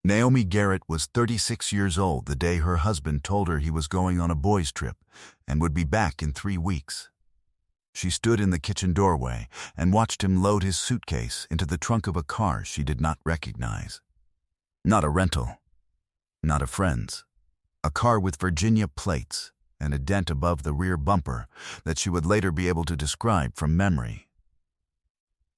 Naomi Garrett was 36 years old the day her husband told her he was going on a boys' trip and would be back in 3 weeks. She stood in the kitchen doorway and watched him load his suitcase into the trunk of a car she did not recognize. Not a rental, not a friend's. A car with Virginia plates and a dent above the rear bumper that she would later be able to describe from memory.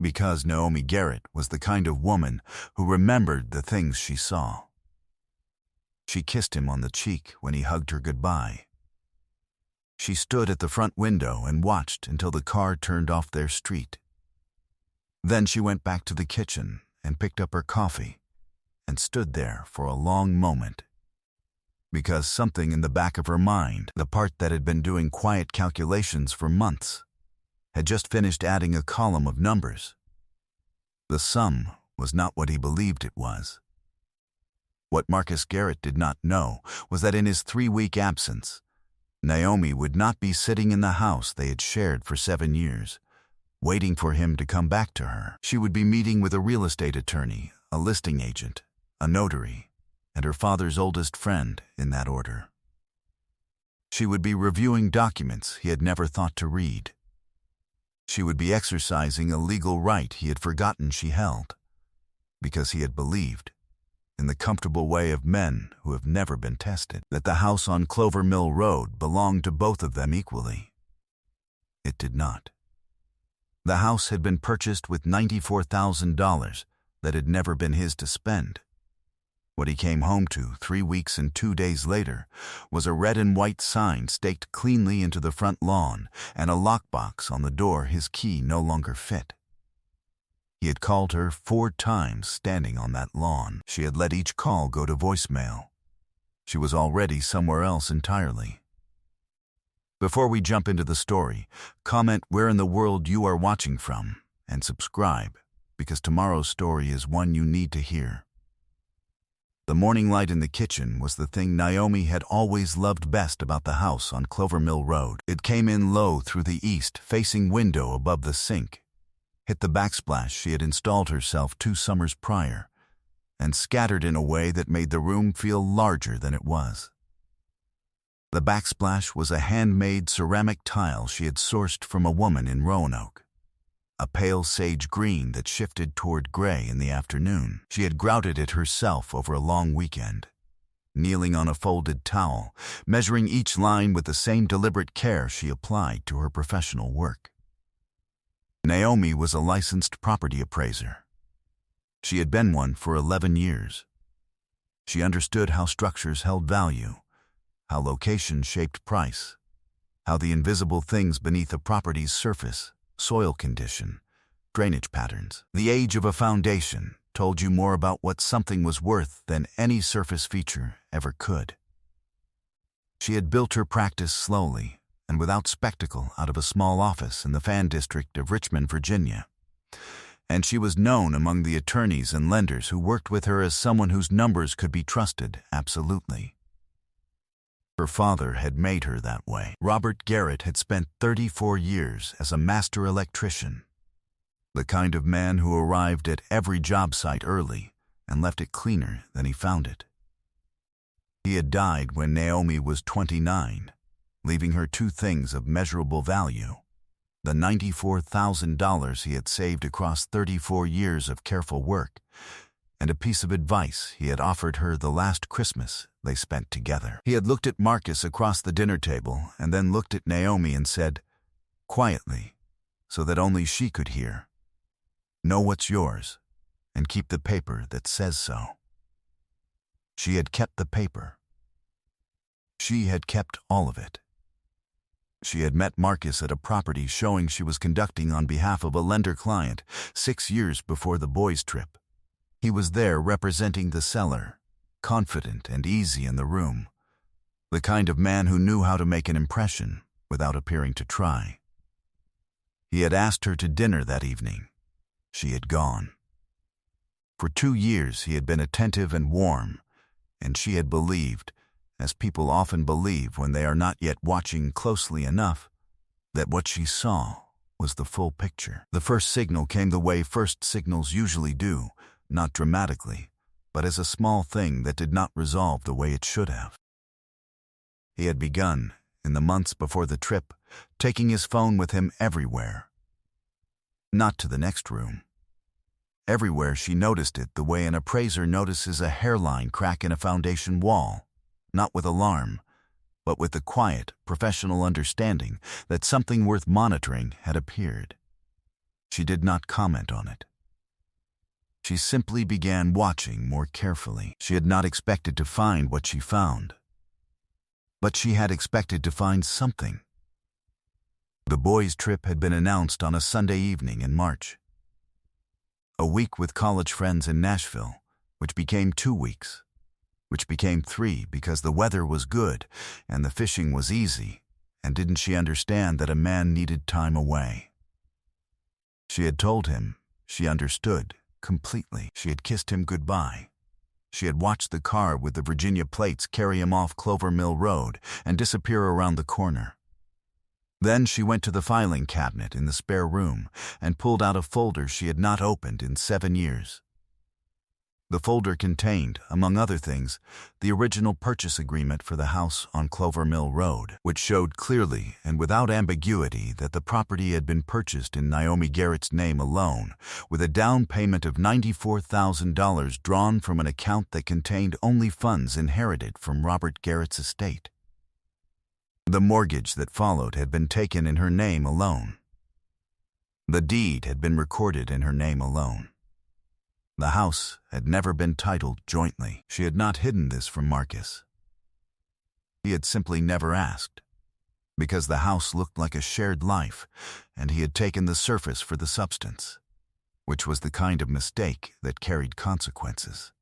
Because Naomi Garrett was the kind of woman who remembered the things she saw. She kissed him on the cheek when he hugged her goodbye. She stood at the front window and watched until the car turned off their street. Then she went back to the kitchen and picked up her coffee and stood there for a long moment. Because something in the back of her mind, the part that had been doing quiet calculations for months, had just finished adding a column of numbers. The sum was not what he believed it was. What Marcus Garrett did not know was that in his 3-week absence, Naomi would not be sitting in the house they had shared for 7 years, waiting for him to come back to her. She would be meeting with a real estate attorney, a listing agent, a notary, and her father's oldest friend in that order. She would be reviewing documents he had never thought to read. She would be exercising a legal right he had forgotten she held, because he had believed, in the comfortable way of men who have never been tested, that the house on Clover Mill Road belonged to both of them equally. It did not. The house had been purchased with $94,000 that had never been his to spend. What he came home to 3 weeks and 2 days later was a red and white sign staked cleanly into the front lawn and a lockbox on the door his key no longer fit. He had called her 4 times standing on that lawn. She had let each call go to voicemail. She was already somewhere else entirely. Before we jump into the story, comment where in the world you are watching from and subscribe, because tomorrow's story is one you need to hear. The morning light in the kitchen was the thing Naomi had always loved best about the house on Clover Mill Road. It came in low through the east-facing window above the sink, hit the backsplash she had installed herself 2 summers prior, and scattered in a way that made the room feel larger than it was. The backsplash was a handmade ceramic tile she had sourced from a woman in Roanoke. A pale sage green that shifted toward gray in the afternoon. She had grouted it herself over a long weekend, kneeling on a folded towel, measuring each line with the same deliberate care she applied to her professional work. Naomi was a licensed property appraiser. She had been one for 11 years. She understood how structures held value, how location shaped price, how the invisible things beneath a property's surface, soil condition, drainage patterns. The age of a foundation told you more about what something was worth than any surface feature ever could. She had built her practice slowly and without spectacle out of a small office in the Fan District of Richmond, Virginia. And she was known among the attorneys and lenders who worked with her as someone whose numbers could be trusted absolutely. Her father had made her that way. Robert Garrett had spent 34 years as a master electrician, the kind of man who arrived at every job site early and left it cleaner than he found it. He had died when Naomi was 29, leaving her 2 things of measurable value: the $94,000 he had saved across 34 years of careful work, and a piece of advice he had offered her the last Christmas they spent together. He had looked at Marcus across the dinner table and then looked at Naomi and said, quietly, so that only she could hear, "Know what's yours, and keep the paper that says so." She had kept the paper. She had kept all of it. She had met Marcus at a property showing she was conducting on behalf of a lender-client 6 years before the boys' trip. He was there representing the seller, confident and easy in the room, the kind of man who knew how to make an impression without appearing to try. He had asked her to dinner that evening. She had gone. For 2 years he had been attentive and warm, and she had believed, as people often believe when they are not yet watching closely enough, that what she saw was the full picture. The first signal came the way first signals usually do, not dramatically, but as a small thing that did not resolve the way it should have. He had begun, in the months before the trip, taking his phone with him everywhere. Not to the next room. Everywhere she noticed it the way an appraiser notices a hairline crack in a foundation wall, not with alarm, but with the quiet, professional understanding that something worth monitoring had appeared. She did not comment on it. She simply began watching more carefully. She had not expected to find what she found, but she had expected to find something. The boys' trip had been announced on a Sunday evening in March. A week with college friends in Nashville, which became 2 weeks, which became 3 because the weather was good and the fishing was easy, and didn't she understand that a man needed time away? She had told him she understood completely. She had kissed him goodbye. She had watched the car with the Virginia plates carry him off Clover Mill Road and disappear around the corner. Then she went to the filing cabinet in the spare room and pulled out a folder she had not opened in 7 years. The folder contained, among other things, the original purchase agreement for the house on Clover Mill Road, which showed clearly and without ambiguity that the property had been purchased in Naomi Garrett's name alone, with a down payment of $94,000 drawn from an account that contained only funds inherited from Robert Garrett's estate. The mortgage that followed had been taken in her name alone. The deed had been recorded in her name alone. The house had never been titled jointly. She had not hidden this from Marcus. He had simply never asked, because the house looked like a shared life, and he had taken the surface for the substance, which was the kind of mistake that carried consequences.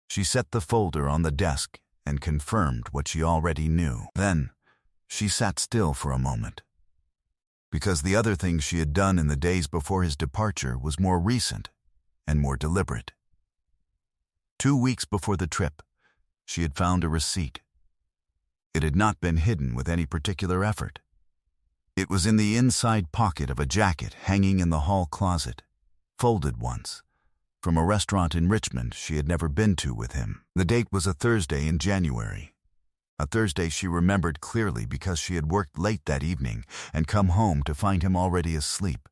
She set the folder on the desk and confirmed what she already knew. Then, she sat still for a moment, because the other thing she had done in the days before his departure was more recent and more deliberate. 2 weeks before the trip, she had found a receipt. It had not been hidden with any particular effort. It was in the inside pocket of a jacket hanging in the hall closet, folded once, from a restaurant in Richmond she had never been to with him. The date was a Thursday in January. A Thursday she remembered clearly because she had worked late that evening and come home to find him already asleep,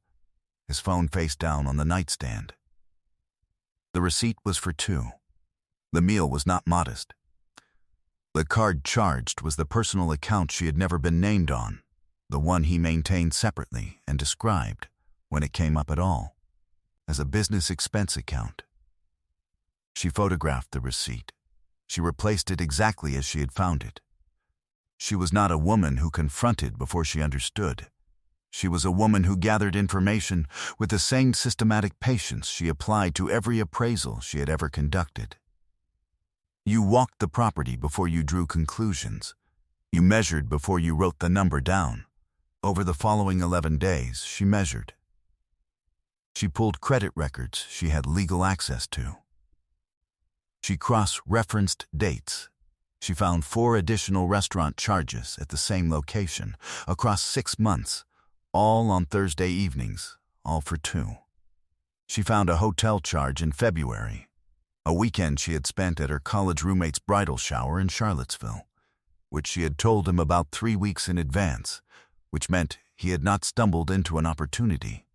his phone face down on the nightstand. The receipt was for 2. The meal was not modest. The card charged was the personal account she had never been named on, the one he maintained separately and described, when it came up at all, as a business expense account. She photographed the receipt. She replaced it exactly as she had found it. She was not a woman who confronted before she understood. She was a woman who gathered information with the same systematic patience she applied to every appraisal she had ever conducted. You walked the property before you drew conclusions. You measured before you wrote the number down. Over the following 11 days, she measured. She pulled credit records she had legal access to. She cross-referenced dates. She found 4 additional restaurant charges at the same location across 6 months, all on Thursday evenings, all for 2. She found a hotel charge in February, a weekend she had spent at her college roommate's bridal shower in Charlottesville, which she had told him about 3 weeks in advance, which meant he had not stumbled into an opportunity.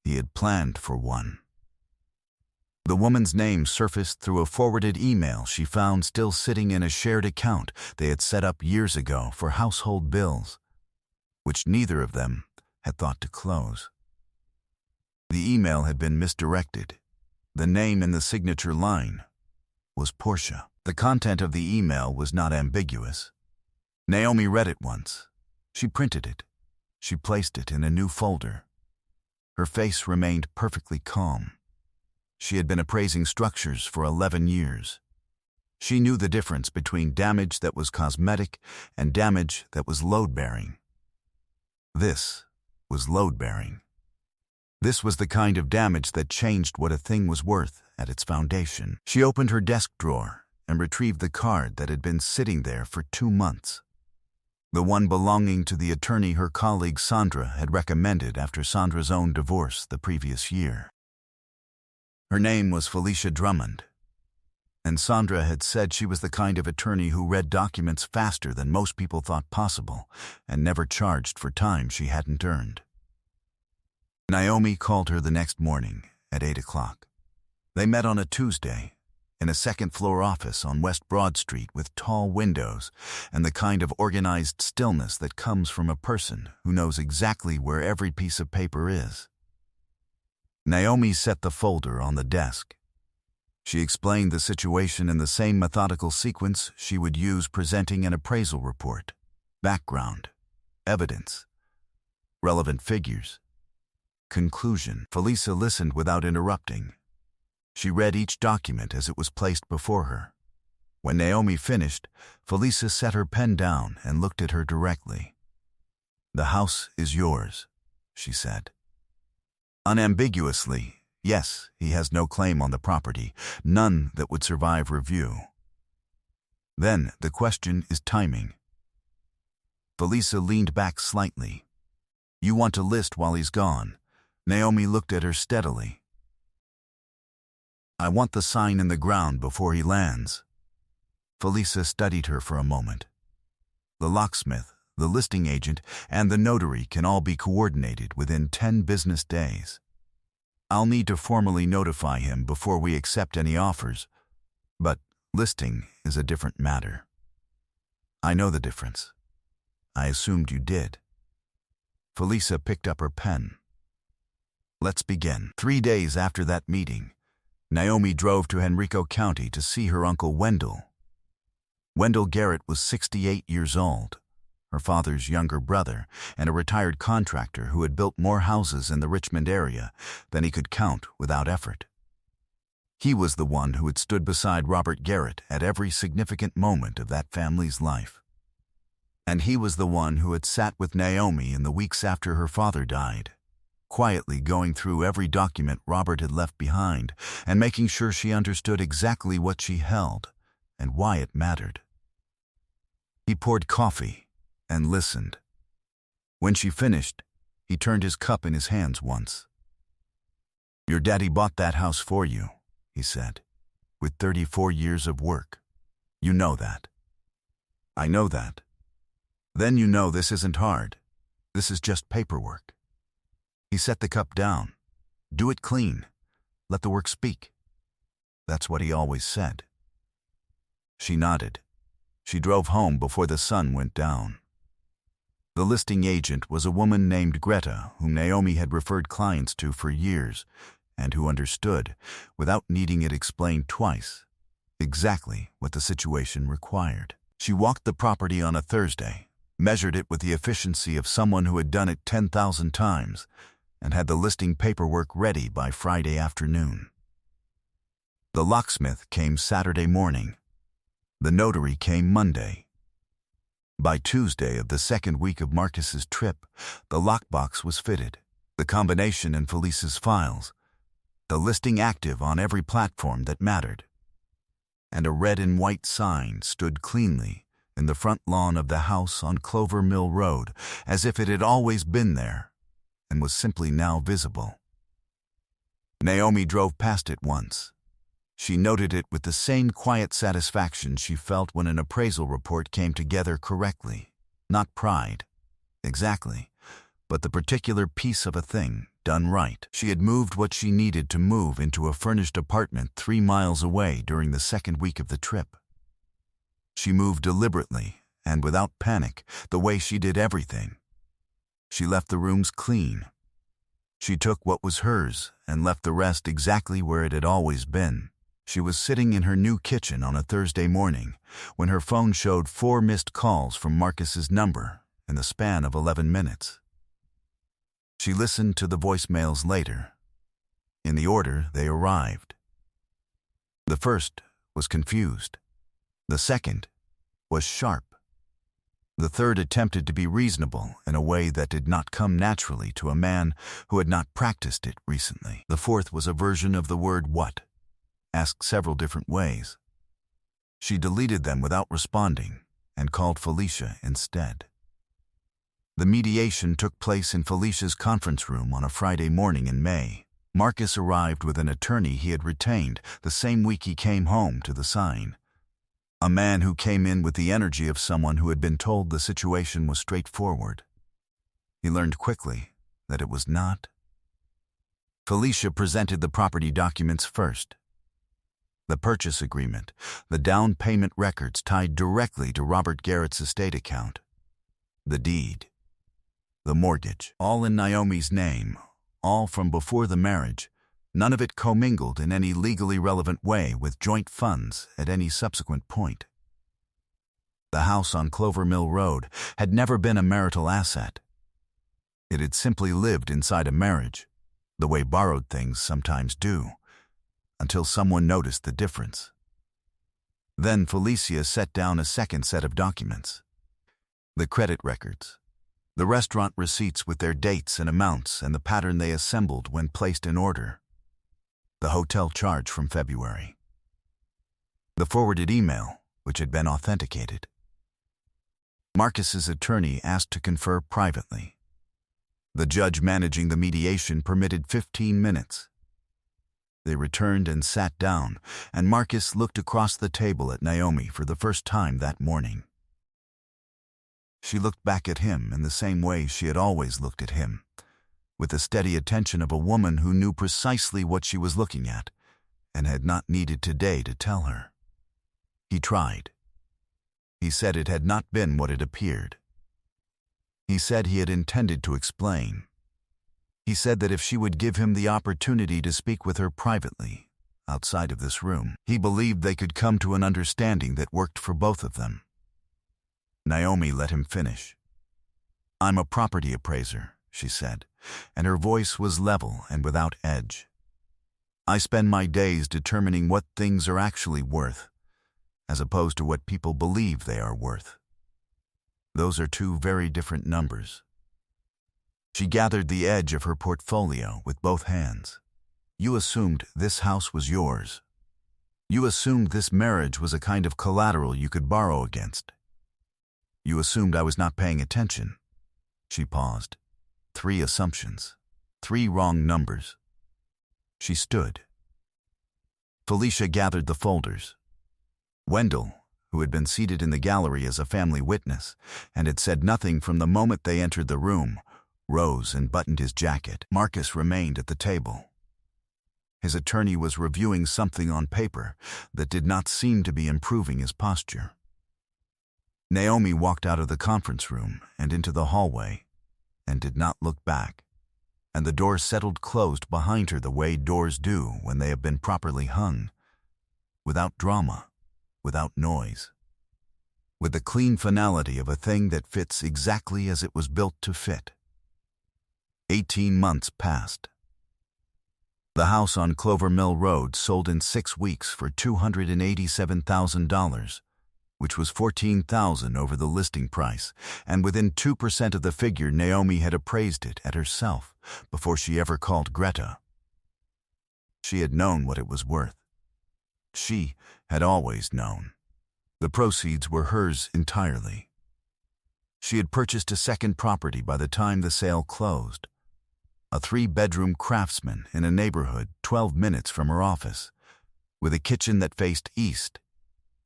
He had planned for one. The woman's name surfaced through a forwarded email she found still sitting in a shared account they had set up years ago for household bills, which neither of them had thought to close. The email had been misdirected. The name in the signature line was Portia. The content of the email was not ambiguous. Naomi read it once. She printed it. She placed it in a new folder. Her face remained perfectly calm. She had been appraising structures for 11 years. She knew the difference between damage that was cosmetic and damage that was load-bearing. This was load-bearing. This was the kind of damage that changed what a thing was worth at its foundation. She opened her desk drawer and retrieved the card that had been sitting there for 2 months. The one belonging to the attorney her colleague Sandra had recommended after Sandra's own divorce the previous year. Her name was Felicia Drummond, and Sandra had said she was the kind of attorney who read documents faster than most people thought possible and never charged for time she hadn't earned. Naomi called her the next morning at 8 o'clock. They met on a Tuesday in a second-floor office on West Broad Street with tall windows and the kind of organized stillness that comes from a person who knows exactly where every piece of paper is. Naomi set the folder on the desk. She explained the situation in the same methodical sequence she would use presenting an appraisal report: background, evidence, relevant figures, conclusion. Felicia listened without interrupting. She read each document as it was placed before her. When Naomi finished, Felicia set her pen down and looked at her directly. "The house is yours," she said. Unambiguously, yes, he has no claim on the property, none that would survive review. Then the question is timing. Felicia leaned back slightly. "You want to list while he's gone?" Naomi looked at her steadily. "I want the sign in the ground before he lands." Felicia studied her for a moment. "The locksmith, the listing agent, and the notary can all be coordinated within 10 business days. I'll need to formally notify him before we accept any offers, but listing is a different matter." "I know the difference. I assumed you did." Felicia picked up her pen. "Let's begin." 3 days after that meeting, Naomi drove to Henrico County to see her uncle Wendell. Wendell Garrett was 68 years old, her father's younger brother, and a retired contractor who had built more houses in the Richmond area than he could count without effort. He was the one who had stood beside Robert Garrett at every significant moment of that family's life. And he was the one who had sat with Naomi in the weeks after her father died, quietly going through every document Robert had left behind and making sure she understood exactly what she held and why it mattered. He poured coffee and listened. When she finished, he turned his cup in his hands once. "Your daddy bought that house for you," he said, "with 34 years of work. You know that." "I know that." "Then you know this isn't hard. This is just paperwork." He set the cup down. "Do it clean. Let the work speak." That's what he always said. She nodded. She drove home before the sun went down. The listing agent was a woman named Greta, whom Naomi had referred clients to for years, and who understood, without needing it explained twice, exactly what the situation required. She walked the property on a Thursday, measured it with the efficiency of someone who had done it 10,000 times, and had the listing paperwork ready by Friday afternoon. The locksmith came Saturday morning. The notary came Monday. By Tuesday of the second week of Marcus's trip, the lockbox was fitted, the combination in Felicia's files, the listing active on every platform that mattered, and a red and white sign stood cleanly in the front lawn of the house on Clover Mill Road, as if it had always been there and was simply now visible. Naomi drove past it once. She noted it with the same quiet satisfaction she felt when an appraisal report came together correctly. Not pride, exactly, but the particular piece of a thing done right. She had moved what she needed to move into a furnished apartment 3 miles away during the second week of the trip. She moved deliberately and without panic, the way she did everything. She left the rooms clean. She took what was hers and left the rest exactly where it had always been. She was sitting in her new kitchen on a Thursday morning when her phone showed 4 missed calls from Marcus's number in the span of 11 minutes. She listened to the voicemails later, in the order they arrived. The first was confused. The second was sharp. The third attempted to be reasonable in a way that did not come naturally to a man who had not practiced it recently. The fourth was a version of the word "what," asked several different ways. She deleted them without responding and called Felicia instead. The mediation took place in Felicia's conference room on a Friday morning in May. Marcus arrived with an attorney he had retained the same week he came home to the sign. A man who came in with the energy of someone who had been told the situation was straightforward. He learned quickly that it was not. Felicia presented the property documents first. The purchase agreement, the down payment records tied directly to Robert Garrett's estate account, the deed, the mortgage, all in Naomi's name, all from before the marriage, none of it commingled in any legally relevant way with joint funds at any subsequent point. The house on Clover Mill Road had never been a marital asset. It had simply lived inside a marriage, the way borrowed things sometimes do, until someone noticed the difference. Then Felicia set down a second set of documents. The credit records, the restaurant receipts with their dates and amounts and the pattern they assembled when placed in order, the hotel charge from February, the forwarded email, which had been authenticated. Marcus's attorney asked to confer privately. The judge managing the mediation permitted 15 minutes. They returned and sat down, and Marcus looked across the table at Naomi for the first time that morning. She looked back at him in the same way she had always looked at him, with the steady attention of a woman who knew precisely what she was looking at and had not needed today to tell her. He tried. He said it had not been what it appeared. He said he had intended to explain. He said that if she would give him the opportunity to speak with her privately, outside of this room, he believed they could come to an understanding that worked for both of them. Naomi let him finish. "I'm a property appraiser," she said, and her voice was level and without edge. "I spend my days determining what things are actually worth, as opposed to what people believe they are worth. Those are two very different numbers." She gathered the edge of her portfolio with both hands. "You assumed this house was yours. You assumed this marriage was a kind of collateral you could borrow against. You assumed I was not paying attention." She paused. 3 assumptions. 3 wrong numbers. She stood. Felicia gathered the folders. Wendell, who had been seated in the gallery as a family witness and had said nothing from the moment they entered the room, rose and buttoned his jacket. Marcus remained at the table. His attorney was reviewing something on paper that did not seem to be improving his posture. Naomi walked out of the conference room and into the hallway and did not look back, and the door settled closed behind her the way doors do when they have been properly hung, without drama, without noise, with the clean finality of a thing that fits exactly as it was built to fit. 18 months passed. The house on Clover Mill Road sold in 6 weeks for $287,000, which was $14,000 over the listing price, and within 2% of the figure Naomi had appraised it at herself before she ever called Greta. She had known what it was worth. She had always known. The proceeds were hers entirely. She had purchased a second property by the time the sale closed. A 3-bedroom craftsman in a neighborhood 12 minutes from her office, with a kitchen that faced east,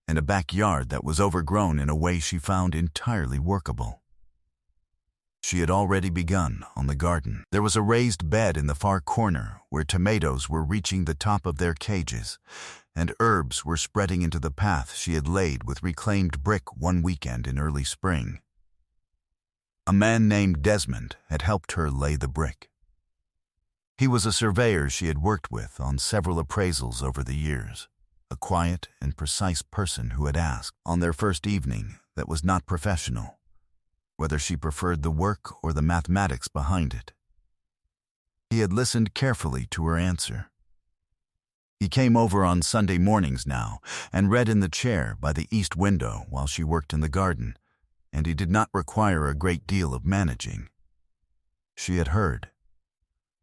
and a backyard that was overgrown in a way she found entirely workable. She had already begun on the garden. There was a raised bed in the far corner where tomatoes were reaching the top of their cages, and herbs were spreading into the path she had laid with reclaimed brick one weekend in early spring. A man named Desmond had helped her lay the brick. He was a surveyor she had worked with on several appraisals over the years, a quiet and precise person who had asked, on their first evening that was not professional, whether she preferred the work or the mathematics behind it. He had listened carefully to her answer. He came over on Sunday mornings now and read in the chair by the east window while she worked in the garden, and he did not require a great deal of managing. She had heard,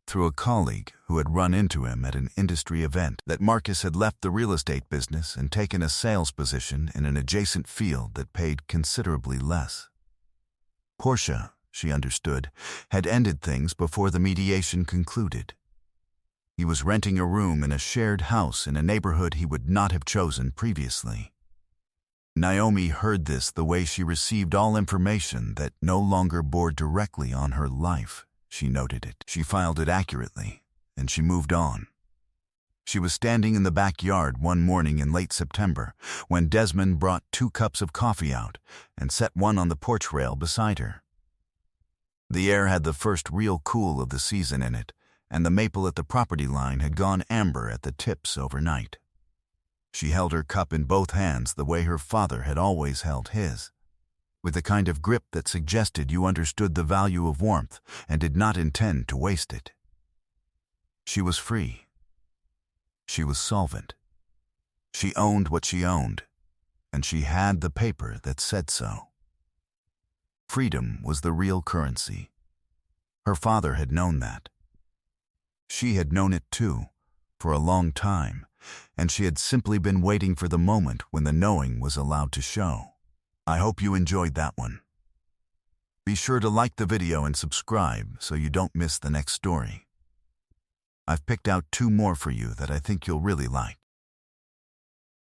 through a colleague who had run into him at an industry event, that Marcus had left the real estate business and taken a sales position in an adjacent field that paid considerably less. Portia, she understood, had ended things before the mediation concluded. He was renting a room in a shared house in a neighborhood he would not have chosen previously. Naomi heard this the way she received all information that no longer bore directly on her life. She noted it. She filed it accurately, and she moved on. She was standing in the backyard one morning in late September when Desmond brought 2 cups of coffee out and set one on the porch rail beside her. The air had the first real cool of the season in it, and the maple at the property line had gone amber at the tips overnight. She held her cup in both hands the way her father had always held his, with the kind of grip that suggested you understood the value of warmth and did not intend to waste it. She was free. She was solvent. She owned what she owned, and she had the paper that said so. Freedom was the real currency. Her father had known that. She had known it too, for a long time, and she had simply been waiting for the moment when the knowing was allowed to show. I hope you enjoyed that one. Be sure to like the video and subscribe so you don't miss the next story. I've picked out 2 more for you that I think you'll really like.